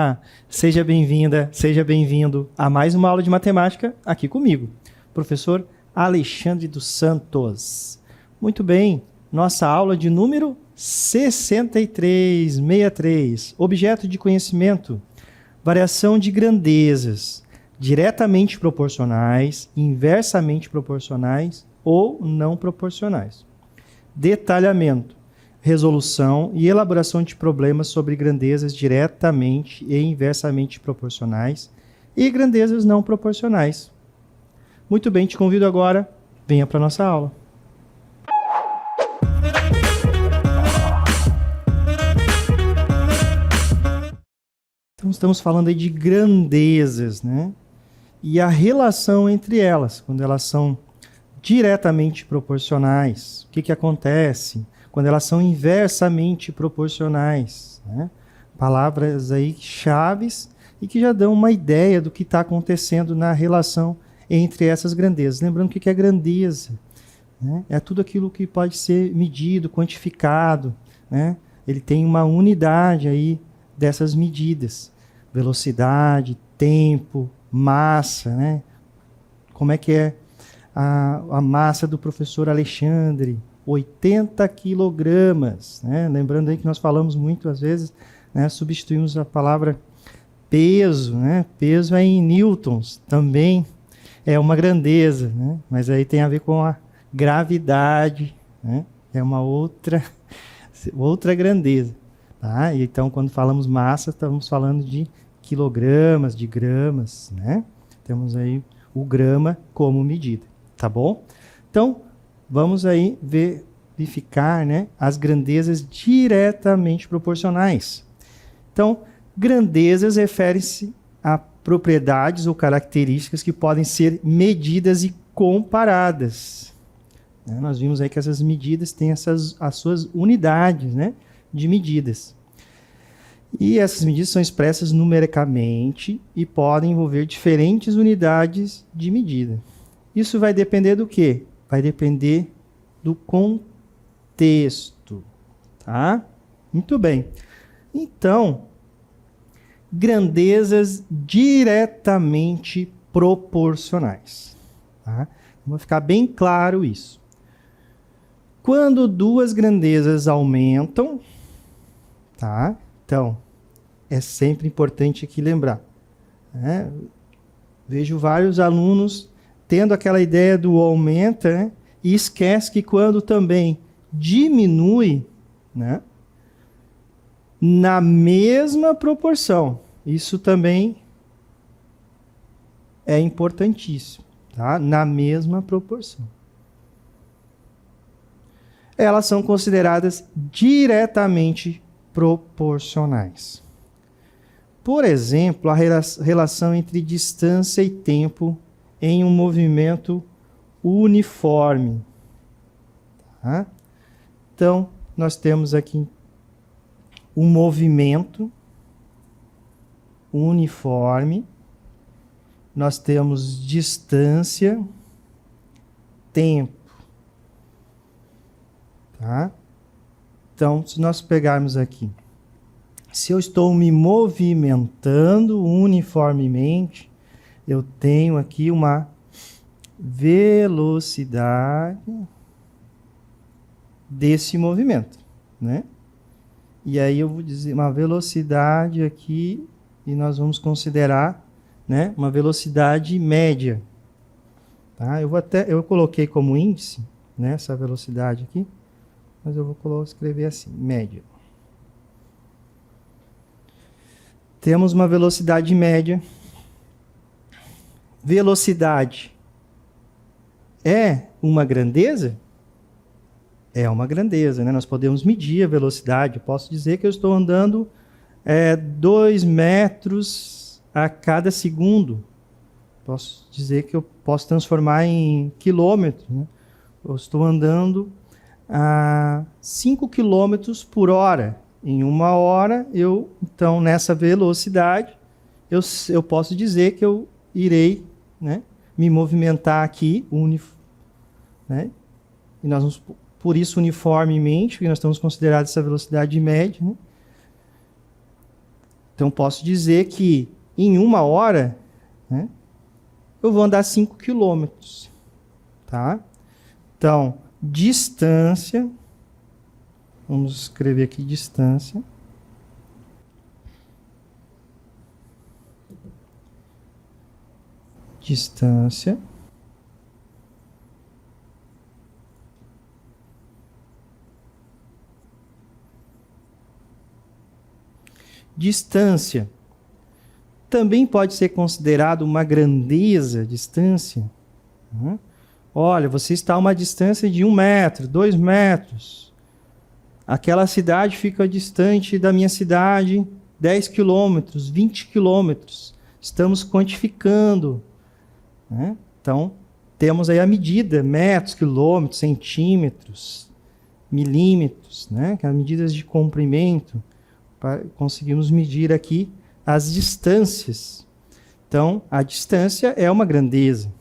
Olá, seja bem-vinda, seja bem-vindo a mais uma aula de matemática aqui comigo, professor Alexandre dos Santos. Muito bem, nossa aula de número 63, objeto de conhecimento, variação de grandezas, diretamente proporcionais, inversamente proporcionais ou não proporcionais. Detalhamento, resolução e elaboração de problemas sobre grandezas diretamente e inversamente proporcionais e grandezas não proporcionais. Muito bem, te convido agora, venha para a nossa aula. Então, estamos falando aí de grandezas, né? E a relação entre elas, quando elas são diretamente proporcionais. O que acontece quando elas são inversamente proporcionais, né? Palavras aí chaves e que já dão uma ideia do que está acontecendo na relação entre essas grandezas. Lembrando o que é grandeza, né? É tudo aquilo que pode ser medido, quantificado, né? Ele tem uma unidade aí dessas medidas. Velocidade, tempo, massa, né? Como é que é a massa do professor Alexandre? 80 quilogramas, né? Lembrando aí que nós falamos muito, às vezes, né, substituímos a palavra peso, né? Peso é em newtons, também é uma grandeza, né? Mas aí tem a ver com a gravidade, né? É uma outra grandeza, tá? Então, quando falamos massa, estamos falando de quilogramas, de gramas, né? Temos aí o grama como medida, tá bom? Então, vamos aí verificar, né, as grandezas diretamente proporcionais. Então, grandezas referem-se a propriedades ou características que podem ser medidas e comparadas. Nós vimos aí que essas medidas têm as suas unidades, né, de medidas. E essas medidas são expressas numericamente e podem envolver diferentes unidades de medida. Isso vai depender do quê? Vai depender do contexto, tá? Muito bem. Então, grandezas diretamente proporcionais, tá? Vamos ficar bem claro isso. Quando duas grandezas aumentam, tá? Então, é sempre importante aqui lembrar, né? Vejo vários alunos tendo aquela ideia do aumenta, né? E esquece que quando também diminui, né? Na mesma proporção, isso também é importantíssimo, tá? Na mesma proporção. Elas são consideradas diretamente proporcionais. Por exemplo, a relação entre distância e tempo em um movimento uniforme. Tá? Então, nós temos aqui um movimento uniforme, nós temos distância, tempo. Tá? Então, se nós pegarmos aqui, se eu estou me movimentando uniformemente, eu tenho aqui uma velocidade desse movimento, né? E aí eu vou dizer uma velocidade aqui e nós vamos considerar, né, uma velocidade média, tá? Eu coloquei como índice, né, essa velocidade aqui, mas eu vou escrever assim, média. Temos uma velocidade média. Velocidade é uma grandeza? É uma grandeza, né? Nós podemos medir a velocidade. Eu posso dizer que eu estou andando 2 metros a cada segundo. Posso dizer que eu posso transformar em quilômetros, né? Eu estou andando a 5 quilômetros por hora. Em 1 hora, então, nessa velocidade, eu posso dizer que eu irei, né, me movimentar aqui, né, e nós vamos, por isso, uniformemente, porque nós estamos considerando essa velocidade média, né? Então, posso dizer que em 1 hora, né, eu vou andar 5 quilômetros. Tá? Então, distância, vamos escrever aqui distância. Distância. Distância também pode ser considerado uma grandeza, distância. Olha, você está a uma distância de 1 metro, 2 metros. Aquela cidade fica distante da minha cidade 10 quilômetros, 20 quilômetros. Estamos quantificando. Né? Então, temos aí a medida, metros, quilômetros, centímetros, milímetros, né? Que são as medidas de comprimento. Conseguimos medir aqui as distâncias. Então, a distância é uma grandeza.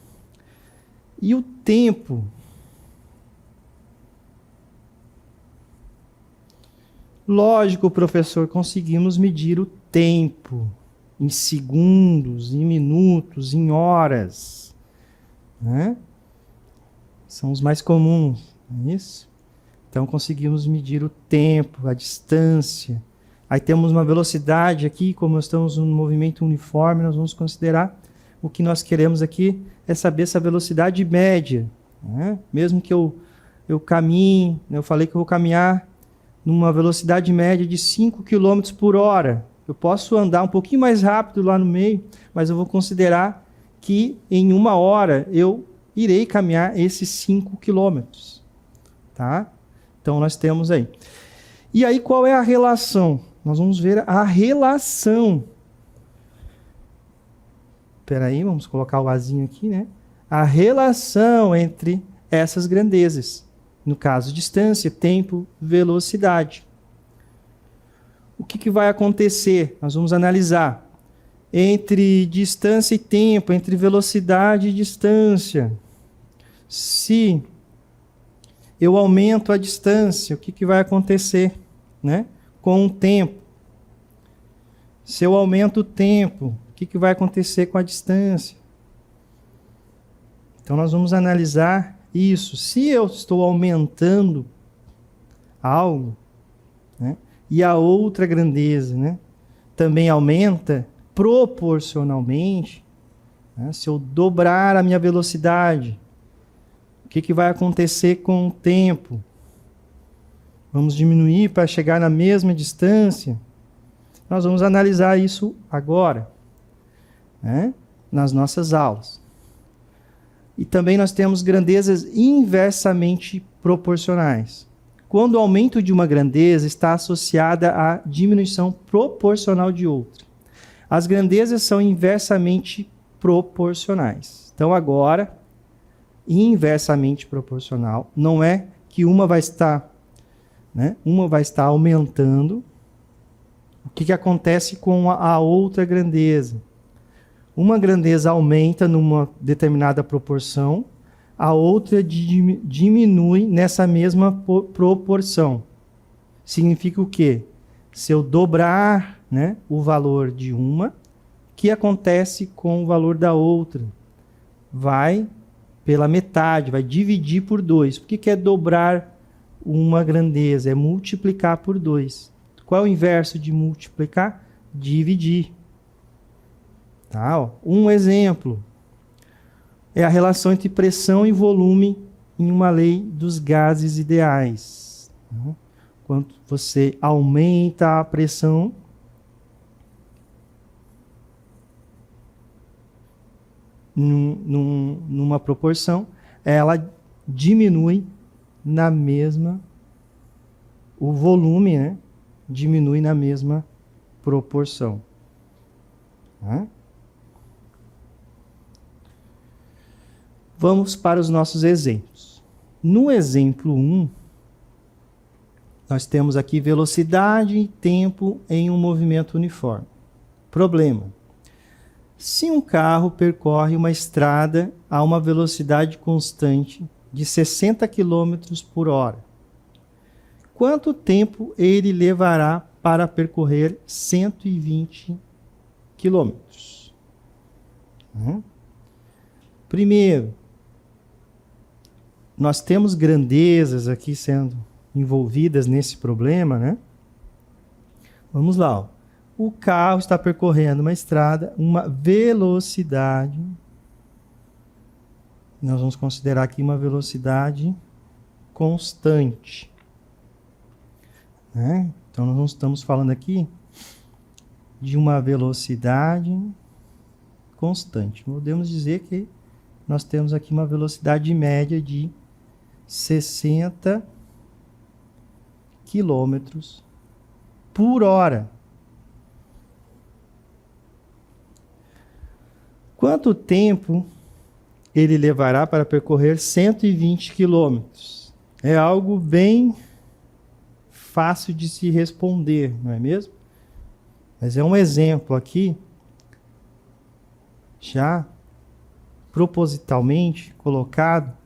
E o tempo? Lógico, professor, conseguimos medir o tempo em segundos, em minutos, em horas. Né? São os mais comuns, não é isso? Então, conseguimos medir o tempo, a distância. Aí temos uma velocidade aqui, como estamos num movimento uniforme, nós vamos considerar o que nós queremos aqui é saber essa velocidade média. Né? Mesmo que eu caminhe, eu falei que eu vou caminhar numa velocidade média de 5 km por hora. Eu posso andar um pouquinho mais rápido lá no meio, mas eu vou considerar que em 1 hora eu irei caminhar esses 5 km. Tá? Então nós temos aí. E aí qual é a relação? Nós vamos ver a relação. Espera aí, vamos colocar o azinho aqui, né? A relação entre essas grandezas. No caso, distância, tempo, velocidade. O que vai acontecer? Nós vamos analisar. Entre distância e tempo, entre velocidade e distância. Se eu aumento a distância, o que vai acontecer, né? Com o tempo. Se eu aumento o tempo, o que vai acontecer com a distância? Então, nós vamos analisar isso. Se eu estou aumentando algo, né, e a outra grandeza, né, também aumenta proporcionalmente, né, se eu dobrar a minha velocidade, o que vai acontecer com o tempo? Vamos diminuir para chegar na mesma distância? Nós vamos analisar isso agora, né, nas nossas aulas. E também nós temos grandezas inversamente proporcionais. Quando o aumento de uma grandeza está associada à diminuição proporcional de outra. As grandezas são inversamente proporcionais. Então agora, inversamente proporcional, não é que uma vai estar aumentando. O que acontece com a outra grandeza? Uma grandeza aumenta numa determinada proporção, a outra diminui nessa mesma proporção. Significa o quê? Se eu dobrar, né, o valor de uma, o que acontece com o valor da outra? Vai pela metade, vai dividir por 2. O que é dobrar uma grandeza? É multiplicar por 2. Qual é o inverso de multiplicar? Dividir. Tá, ó. Um exemplo é a relação entre pressão e volume em uma lei dos gases ideais. Quando você aumenta a pressão, numa proporção, ela diminui na mesma, o volume, né, diminui na mesma proporção. Vamos para os nossos exemplos. No exemplo 1, nós temos aqui velocidade e tempo em um movimento uniforme. Problema. Se um carro percorre uma estrada a uma velocidade constante de 60 km por hora, quanto tempo ele levará para percorrer 120 quilômetros. Primeiro, nós temos grandezas aqui sendo envolvidas nesse problema, né? Vamos lá. Ó. O carro está percorrendo uma estrada, uma velocidade. Nós vamos considerar aqui uma velocidade constante. Né? Então, nós não estamos falando aqui de uma velocidade constante. Podemos dizer que nós temos aqui uma velocidade média de 60 quilômetros por hora. Quanto tempo ele levará para percorrer 120 quilômetros? É algo bem fácil de se responder, não é mesmo? Mas é um exemplo aqui, já propositalmente colocado,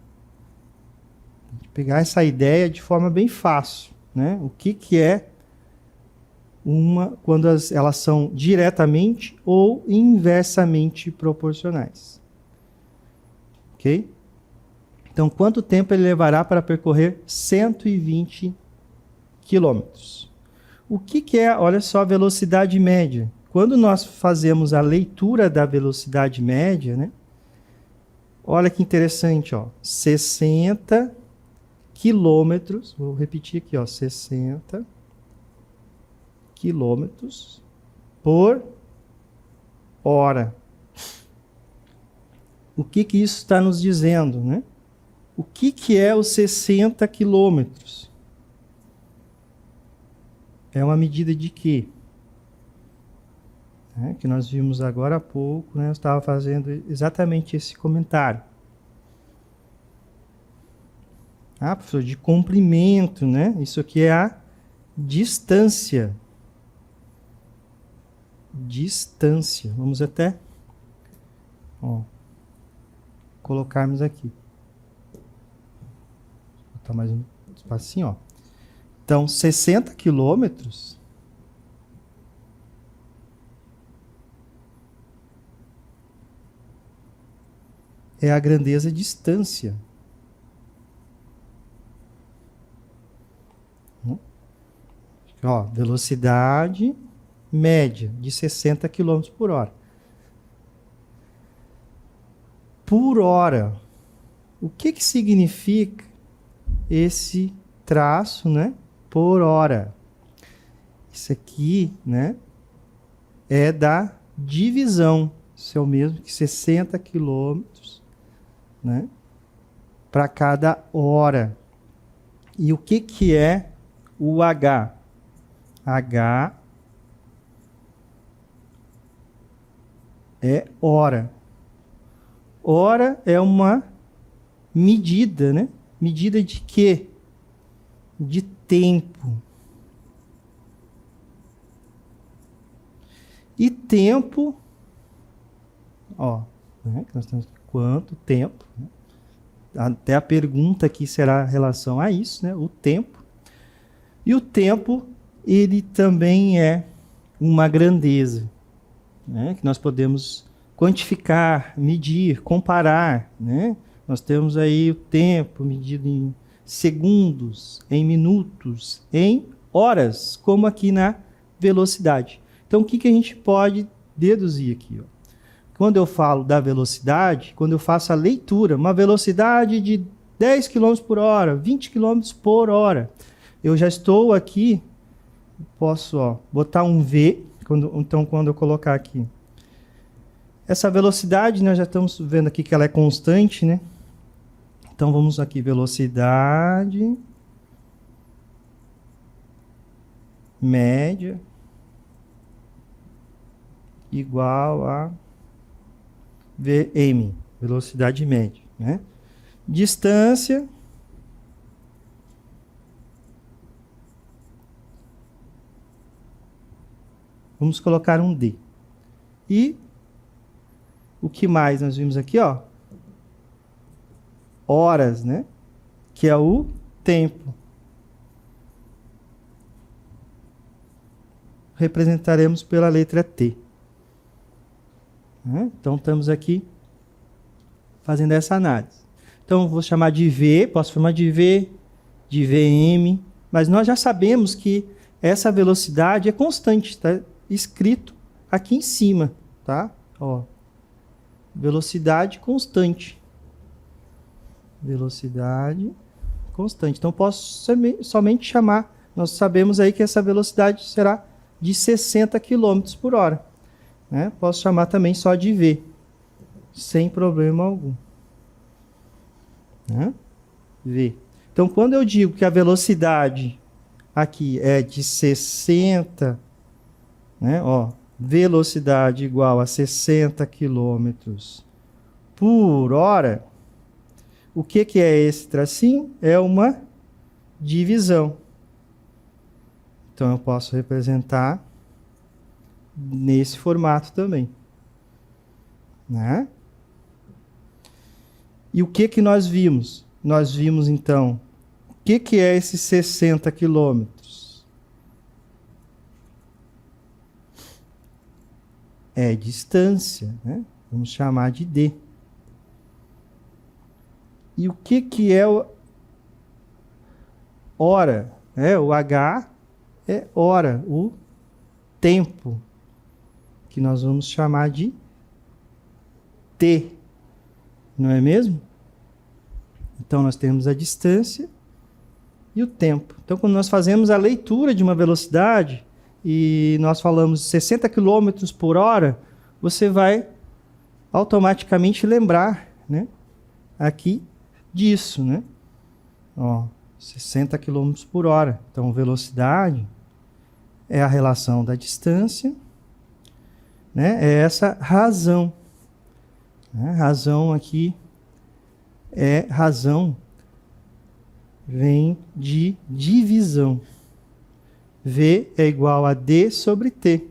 de pegar essa ideia de forma bem fácil, né? O que é quando elas são diretamente ou inversamente proporcionais. Ok? Então, quanto tempo ele levará para percorrer 120 quilômetros? O que é, olha só, a velocidade média? Quando nós fazemos a leitura da velocidade média, né? Olha que interessante, ó, 60 quilômetros, vou repetir aqui, ó, 60 quilômetros por hora. O que isso está nos dizendo, né? O que é os 60 quilômetros? É uma medida de quê? Que nós vimos agora há pouco, né? Eu estava fazendo exatamente esse comentário. Professor, de comprimento, né? Isso aqui é a distância. Distância. Vamos até colocarmos aqui. Vou botar mais um espacinho, ó. Então, 60 quilômetros é a grandeza distância. Ó, velocidade média de 60 km por hora. Por hora. O que significa esse traço, né? Por hora. Isso aqui, né? É da divisão. Isso é o mesmo que 60 km, né? Para cada hora. E o que é o H? H é hora. Hora é uma medida, né? Medida de quê? De tempo. E tempo, ó, né? Nós temos quanto tempo, né? Até a pergunta aqui será em relação a isso, né? O tempo. E o tempo, ele também é uma grandeza, né? Que nós podemos quantificar, medir, comparar, né? Nós temos aí o tempo medido em segundos, em minutos, em horas, como aqui na velocidade. Então, o que a gente pode deduzir aqui? Ó? Quando eu falo da velocidade, quando eu faço a leitura, uma velocidade de 10 km por hora, 20 km por hora, eu já estou aqui, posso botar um V, então quando eu colocar aqui. Essa velocidade, nós já estamos vendo aqui que ela é constante, né? Então vamos aqui, velocidade média igual a Vm, velocidade média, né? Distância vamos colocar um D. E o que mais nós vimos aqui, ó? Horas, né? Que é o tempo. representaremos pela letra T. Então, estamos aqui fazendo essa análise. Então, vou chamar de V, posso chamar de V, de Vm, mas nós já sabemos que essa velocidade é constante, está escrito aqui em cima, tá? Ó, velocidade constante. Velocidade constante. Então, posso somente chamar, nós sabemos aí que essa velocidade será de 60 km por hora. Né? Posso chamar também só de V, sem problema algum. Né? V. Então, quando eu digo que a velocidade aqui é de 60, né? Ó, velocidade igual a 60 km por hora, o que é esse tracinho? É uma divisão. Então, eu posso representar nesse formato também. Né? E o que nós vimos? Nós vimos, então, o que é esses 60 quilômetros? É distância, né? Vamos chamar de D. E o que é hora? O H é hora, o tempo, que nós vamos chamar de T, não é mesmo? Então, nós temos a distância e o tempo. Então, quando nós fazemos a leitura de uma velocidade e nós falamos 60 km por hora, você vai automaticamente lembrar, né, aqui disso, né? Ó, 60 km por hora. Então, velocidade é a relação da distância, né? É essa razão. Né? Razão aqui é razão, vem de divisão. V é igual a D sobre T.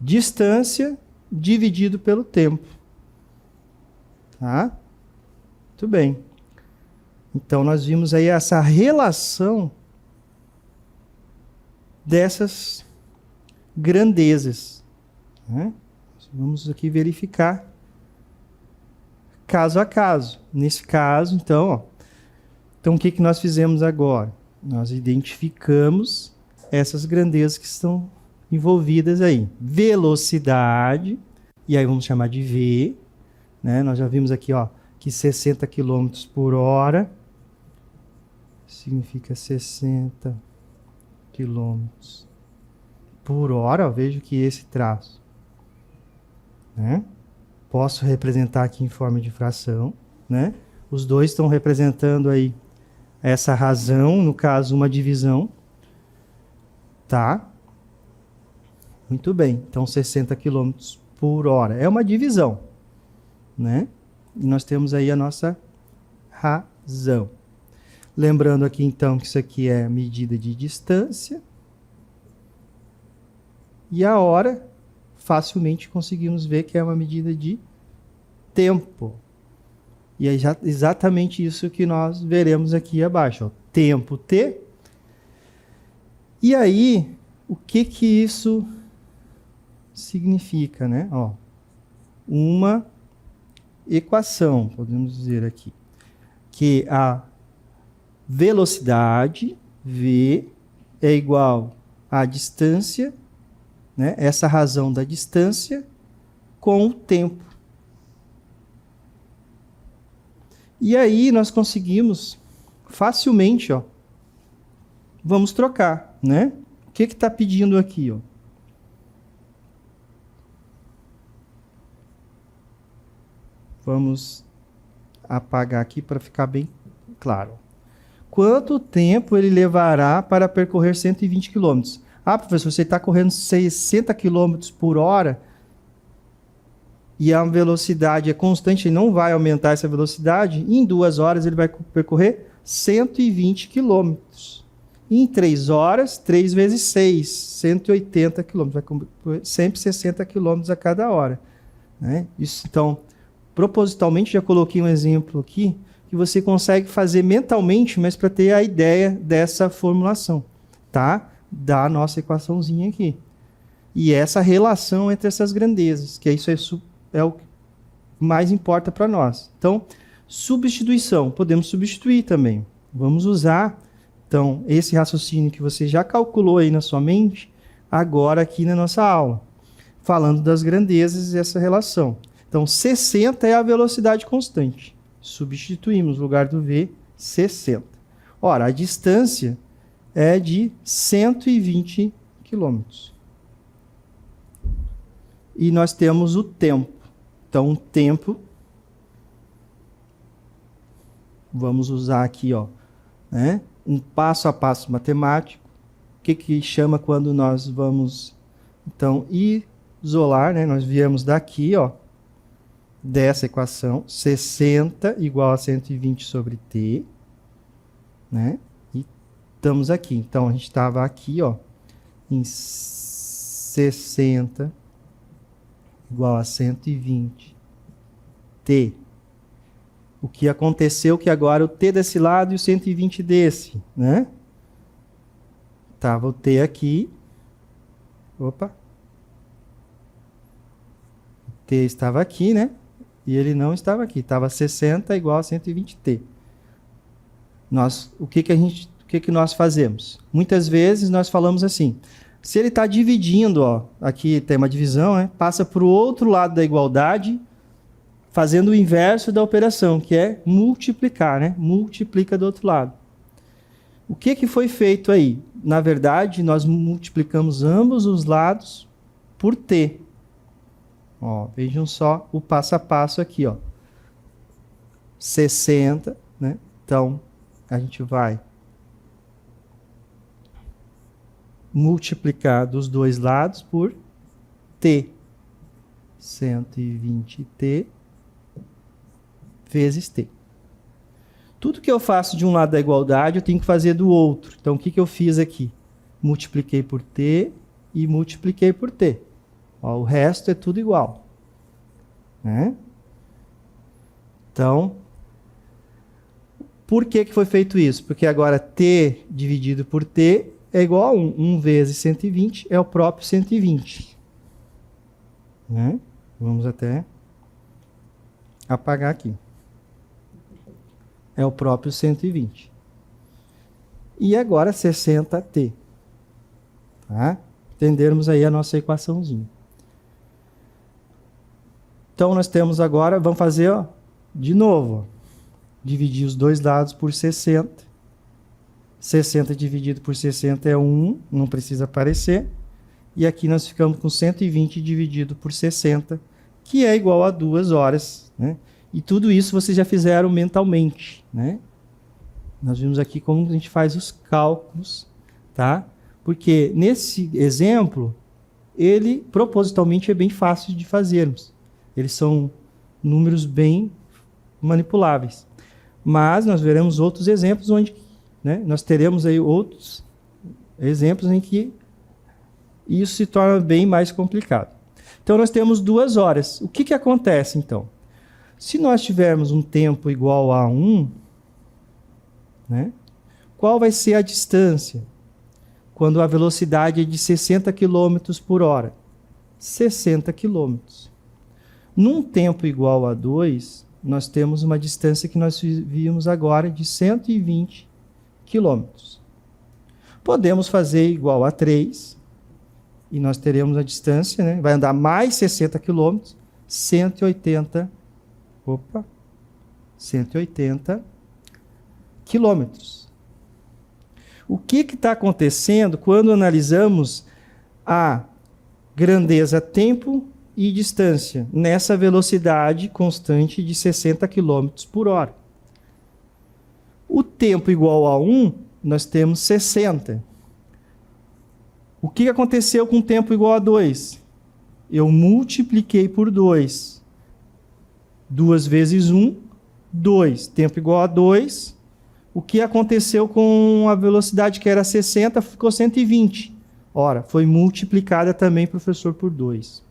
Distância dividido pelo tempo. Tá? Muito bem. Então, nós vimos aí essa relação dessas grandezas. Né? Vamos aqui verificar caso a caso. Nesse caso, então, ó, então o que nós fizemos agora? Nós identificamos essas grandezas que estão envolvidas aí. Velocidade, e aí vamos chamar de V. Né? Nós já vimos aqui, ó, que 60 km por hora significa 60 km por hora. Ó, vejo que esse traço, né? Posso representar aqui em forma de fração, né? Os dois estão representando aí essa razão, no caso, uma divisão. Tá? Muito bem. Então, 60 km por hora. É uma divisão, né? E nós temos aí a nossa razão. Lembrando aqui, então, que isso aqui é medida de distância. E a hora, facilmente conseguimos ver que é uma medida de tempo. E é exatamente isso que nós veremos aqui abaixo. Ó. Tempo T. E aí, o que isso significa, né? Ó, uma equação, podemos dizer aqui, que a velocidade, V, é igual à distância, né? Essa razão da distância com o tempo. E aí nós conseguimos facilmente, ó, vamos trocar, né? O que está pedindo aqui, ó? Vamos apagar aqui para ficar bem claro. Quanto tempo ele levará para percorrer 120 km? Ah, professor, você está correndo 60 km por hora e a velocidade é constante, ele não vai aumentar essa velocidade, e em 2 horas ele vai percorrer 120 km. Em 3 horas, 3 vezes 6, 180 km. Vai percorrer sempre 60 km a cada hora. Né? Isso, então, propositalmente, já coloquei um exemplo aqui, que você consegue fazer mentalmente, mas para ter a ideia dessa formulação. Tá? da nossa equaçãozinha aqui. E essa relação entre essas grandezas, que isso é o que mais importa para nós. Então, substituição, podemos substituir também. Vamos usar, então, esse raciocínio que você já calculou aí na sua mente, agora aqui na nossa aula, falando das grandezas e essa relação. Então, 60 é a velocidade constante. Substituímos no lugar do V, 60. Ora, a distância é de 120 quilômetros. E nós temos o tempo. Então, o tempo, vamos usar aqui, ó, né, um passo a passo matemático. O que chama quando nós vamos, então, isolar, né? Nós viemos daqui, ó, dessa equação, 60 igual a 120 sobre t, né? E estamos aqui. Então, a gente estava aqui, ó, em 60 igual a 120 t. O que aconteceu que agora o t desse lado e o 120 desse, né? Tava o t aqui. Opa. O t estava aqui, né? E ele não estava aqui. Estava 60 igual a 120t. O que nós fazemos? Muitas vezes nós falamos assim, se ele está dividindo, ó, aqui tem uma divisão, né? Passa para o outro lado da igualdade, fazendo o inverso da operação, que é multiplicar, né? Multiplica do outro lado. O que foi feito aí? Na verdade, nós multiplicamos ambos os lados por t. Ó, vejam só o passo a passo aqui, ó. 60, né? Então, a gente vai multiplicar dos dois lados por t. 120t vezes t. Tudo que eu faço de um lado da igualdade, eu tenho que fazer do outro. Então, o que eu fiz aqui? Multipliquei por t e multipliquei por t. Ó, o resto é tudo igual. Né? Então, por que foi feito isso? Porque agora t dividido por t é igual a 1. 1 vezes 120 é o próprio 120. Né? Vamos até apagar aqui. É o próprio 120. E agora 60t. Tá? Entendermos aí a nossa equaçãozinha. Então, nós temos agora, vamos fazer, ó, de novo. Ó, dividir os dois lados por 60. 60 dividido por 60 é 1, não precisa aparecer. E aqui nós ficamos com 120 dividido por 60, que é igual a 2 horas, né? E tudo isso vocês já fizeram mentalmente, né? Nós vimos aqui como a gente faz os cálculos, tá? Porque nesse exemplo, ele propositalmente é bem fácil de fazermos. Eles são números bem manipuláveis. Mas nós veremos outros exemplos onde, né, nós teremos aí outros exemplos em que isso se torna bem mais complicado. Então nós temos 2 horas. O que acontece então? Se nós tivermos um tempo igual a 1, né, qual vai ser a distância quando a velocidade é de 60 km por hora? 60 km. Num tempo igual a 2, nós temos uma distância que nós vimos agora de 120 km. Podemos fazer igual a 3, e nós teremos a distância, né, vai andar mais 60 km, 180 quilômetros. O que está acontecendo quando analisamos a grandeza tempo e distância nessa velocidade constante de 60 km por hora? O tempo igual a 1, nós temos 60. O que aconteceu com o tempo igual a 2? Eu multipliquei por 2. 2 vezes 1, 2. Tempo igual a 2. O que aconteceu com a velocidade que era 60, ficou 120. Ora, foi multiplicada também, professor, por 2.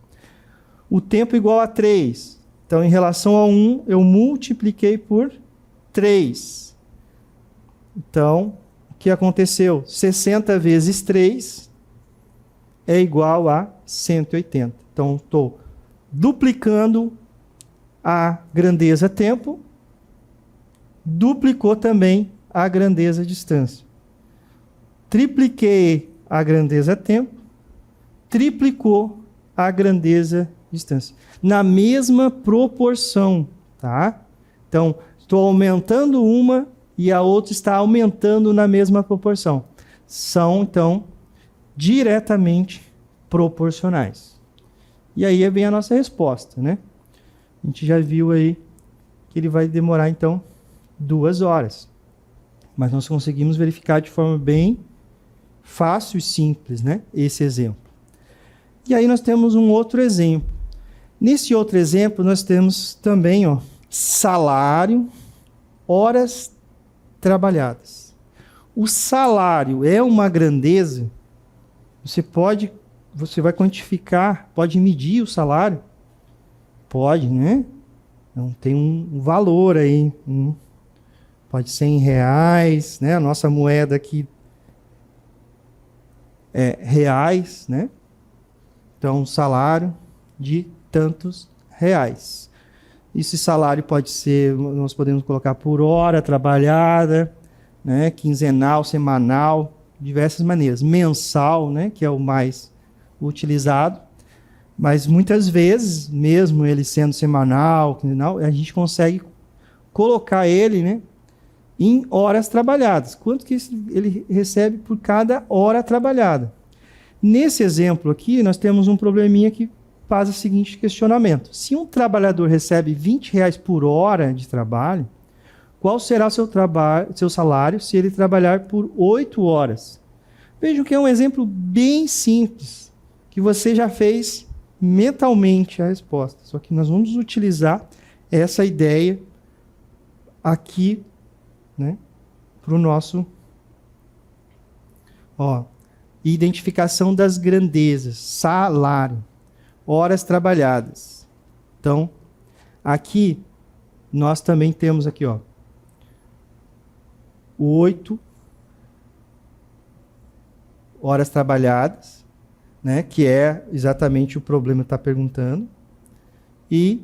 O tempo igual a 3. Então, em relação a 1, eu multipliquei por 3. Então, o que aconteceu? 60 vezes 3 é igual a 180. Então, estou duplicando a grandeza tempo, duplicou também a grandeza distância. Tripliquei a grandeza tempo, triplicou a grandeza distância. Na mesma proporção, tá? Então, estou aumentando uma e a outra está aumentando na mesma proporção. São, então, diretamente proporcionais. E aí vem a nossa resposta, né? A gente já viu aí que ele vai demorar, então, 2 horas. Mas nós conseguimos verificar de forma bem fácil e simples, né? Esse exemplo. E aí nós temos um outro exemplo. Nesse outro exemplo, nós temos também, ó, salário, horas trabalhadas. O salário é uma grandeza. Você vai quantificar, pode medir o salário? Pode, né? Então tem um valor aí. Pode ser em reais, né? A nossa moeda aqui é reais, né? Então, salário de tantos reais. Esse salário pode ser, nós podemos colocar por hora trabalhada, né? Quinzenal, semanal, diversas maneiras. Mensal, né? Que é o mais utilizado. Mas muitas vezes, mesmo ele sendo semanal, quinzenal, a gente consegue colocar ele, né, em horas trabalhadas. Quanto que ele recebe por cada hora trabalhada? Nesse exemplo aqui, nós temos um probleminha que faz o seguinte questionamento. Se um trabalhador recebe R$20 por hora de trabalho, qual será seu salário se ele trabalhar por 8 horas? Vejam que é um exemplo bem simples, que você já fez mentalmente a resposta. Só que nós vamos utilizar essa ideia aqui, né, para o nosso identificação das grandezas, salário, horas trabalhadas. Então, aqui nós também temos aqui, 8 horas trabalhadas, né, que é exatamente o problema que está perguntando, e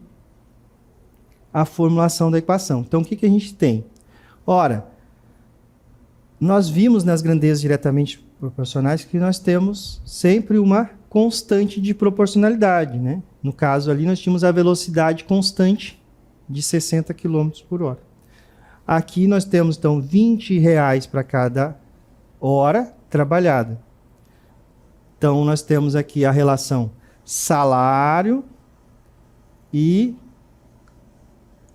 a formulação da equação. Então, o que a gente tem? Ora, nós vimos nas grandezas diretamente proporcionais que nós temos sempre uma constante de proporcionalidade, né? No caso ali, nós tínhamos a velocidade constante de 60 km por hora. Aqui nós temos, então, R$20 para cada hora trabalhada. Então, nós temos aqui a relação salário e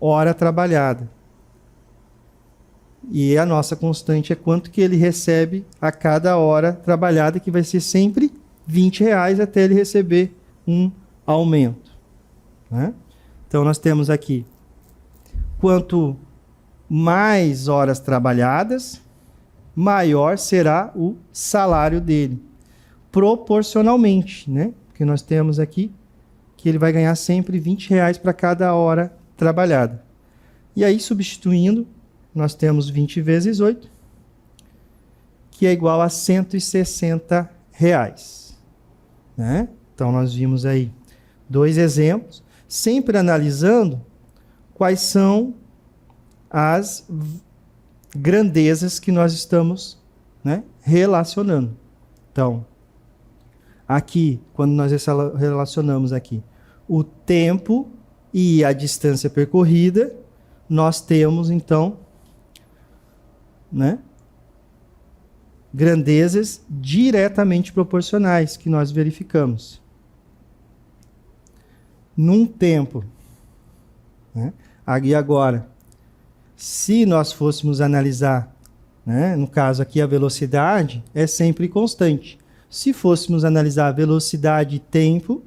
hora trabalhada. E a nossa constante é quanto que ele recebe a cada hora trabalhada, que vai ser sempre R$20 até ele receber um aumento, né? Então, nós temos aqui, quanto mais horas trabalhadas, maior será o salário dele. Proporcionalmente, né? Porque nós temos aqui que ele vai ganhar sempre R$20 para cada hora trabalhada. E aí, substituindo, nós temos 20 vezes 8, que é igual a R$160, né? Então, nós vimos aí 2 exemplos, sempre analisando quais são as grandezas que nós estamos, né, relacionando. Então, aqui, quando nós relacionamos aqui o tempo e a distância percorrida, nós temos, então, né, grandezas diretamente proporcionais que nós verificamos. Num tempo, né? E agora, se nós fôssemos analisar, né, no caso aqui a velocidade é sempre constante. Se fôssemos analisar a velocidade e tempo,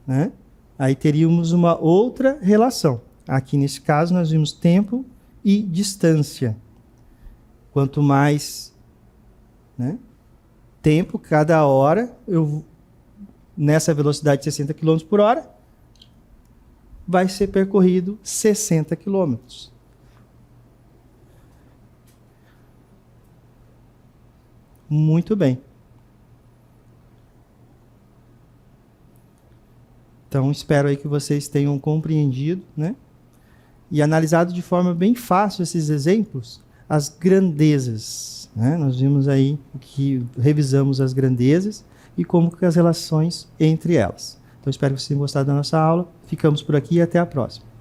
né, aí teríamos uma outra relação. Aqui nesse caso nós vimos tempo e distância. Quanto mais, né, tempo cada hora, nessa velocidade de 60 km por hora, vai ser percorrido 60 km. Muito bem. Então, espero aí que vocês tenham compreendido, né? E analisado de forma bem fácil esses exemplos, as grandezas, né? Nós vimos aí que revisamos as grandezas e como que as relações entre elas. Então, espero que vocês tenham gostado da nossa aula. Ficamos por aqui e até a próxima.